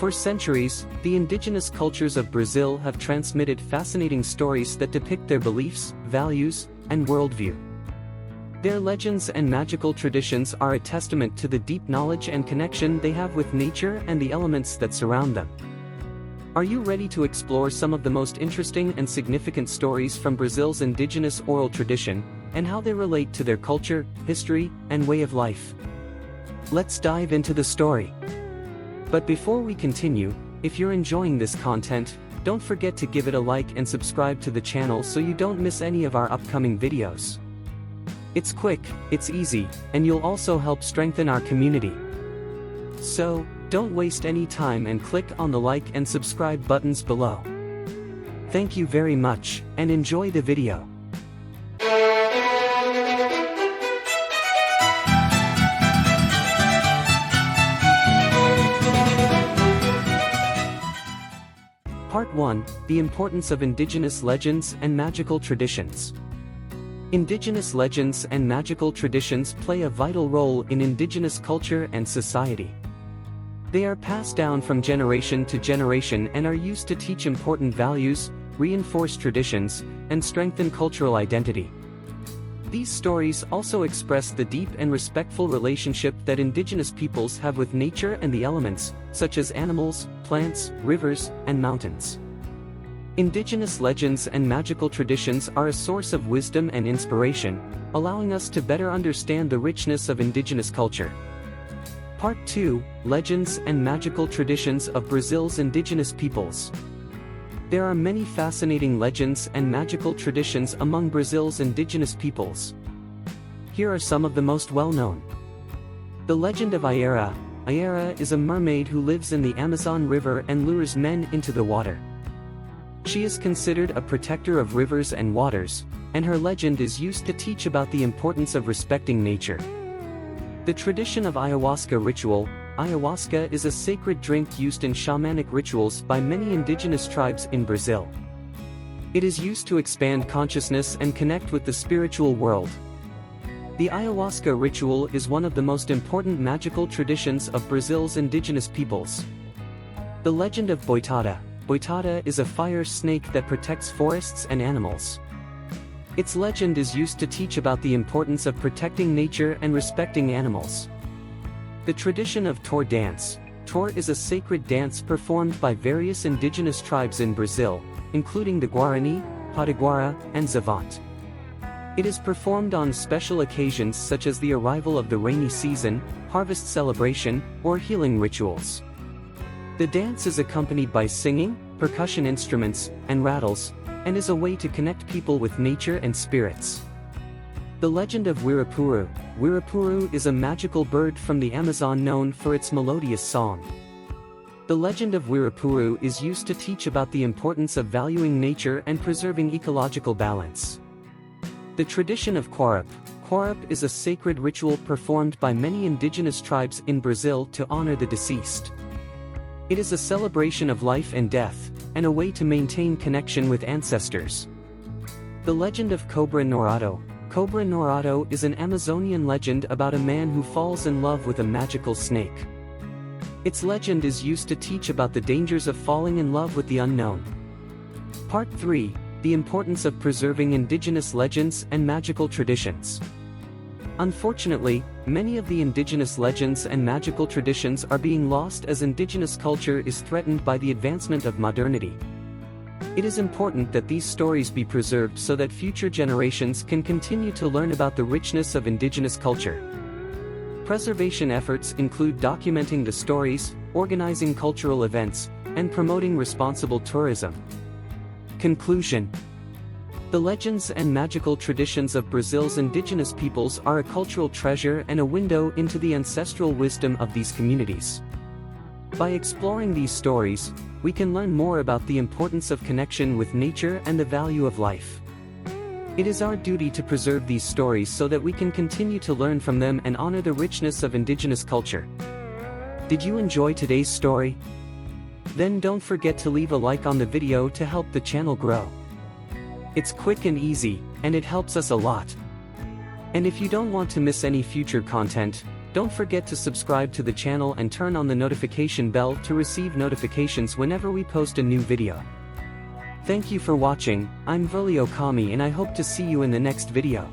For centuries, the indigenous cultures of Brazil have transmitted fascinating stories that depict their beliefs, values, and worldview. Their legends and magical traditions are a testament to the deep knowledge and connection they have with nature and the elements that surround them. Are you ready to explore some of the most interesting and significant stories from Brazil's indigenous oral tradition, and how they relate to their culture, history, and way of life? Let's dive into the story. But before we continue, if you're enjoying this content, don't forget to give it a like and subscribe to the channel so you don't miss any of our upcoming videos. It's quick, it's easy, and you'll also help strengthen our community. So, don't waste any time and click on the like and subscribe buttons below. Thank you very much, and enjoy the video. Part 1: The importance of indigenous legends and magical traditions. Indigenous legends and magical traditions play a vital role in indigenous culture and society. They are passed down from generation to generation and are used to teach important values, reinforce traditions, and strengthen cultural identity. These stories also express the deep and respectful relationship that indigenous peoples have with nature and the elements, such as animals, plants, rivers, and mountains. Indigenous legends and magical traditions are a source of wisdom and inspiration, allowing us to better understand the richness of indigenous culture. Part 2: Legends and Magical Traditions of Brazil's Indigenous Peoples. There are many fascinating legends and magical traditions among Brazil's indigenous peoples. Here are some of the most well-known. The legend of Aira. Aira is a mermaid who lives in the Amazon River and lures men into the water. She is considered a protector of rivers and waters, and her legend is used to teach about the importance of respecting nature. The tradition of ayahuasca ritual. Ayahuasca is a sacred drink used in shamanic rituals by many indigenous tribes in Brazil. It is used to expand consciousness and connect with the spiritual world. The ayahuasca ritual is one of the most important magical traditions of Brazil's indigenous peoples. The legend of Boitada. Boitada is a fire snake that protects forests and animals. Its legend is used to teach about the importance of protecting nature and respecting animals. The tradition of Tor dance. Tor is a sacred dance performed by various indigenous tribes in Brazil, including the Guarani, Potiguara, and Zavant. It is performed on special occasions such as the arrival of the rainy season, harvest celebration, or healing rituals. The dance is accompanied by singing, percussion instruments, and rattles, and is a way to connect people with nature and spirits. The legend of Wirapuru. Wirapuru is a magical bird from the Amazon known for its melodious song. The legend of Wirapuru is used to teach about the importance of valuing nature and preserving ecological balance. The tradition of Quarup. Quarup is a sacred ritual performed by many indigenous tribes in Brazil to honor the deceased. It is a celebration of life and death, and a way to maintain connection with ancestors. The legend of Cobra Norado. Cobra Norado is an Amazonian legend about a man who falls in love with a magical snake. Its legend is used to teach about the dangers of falling in love with the unknown. Part 3: The importance of preserving indigenous legends and magical traditions. Unfortunately, many of the indigenous legends and magical traditions are being lost as indigenous culture is threatened by the advancement of modernity. It is important that these stories be preserved so that future generations can continue to learn about the richness of indigenous culture. Preservation efforts include documenting the stories, organizing cultural events, and promoting responsible tourism. Conclusion: the legends and magical traditions of Brazil's indigenous peoples are a cultural treasure and a window into the ancestral wisdom of these communities. By exploring these stories, we can learn more about the importance of connection with nature and the value of life. It is our duty to preserve these stories so that we can continue to learn from them and honor the richness of indigenous culture. Did you enjoy today's story? Then don't forget to leave a like on the video to help the channel grow. It's quick and easy, and it helps us a lot. And if you don't want to miss any future content, Don't forget to subscribe to the channel and turn on the notification bell to receive notifications whenever we post a new video. Thank you for watching. I'm Verli Okami and I hope to see you in the next video.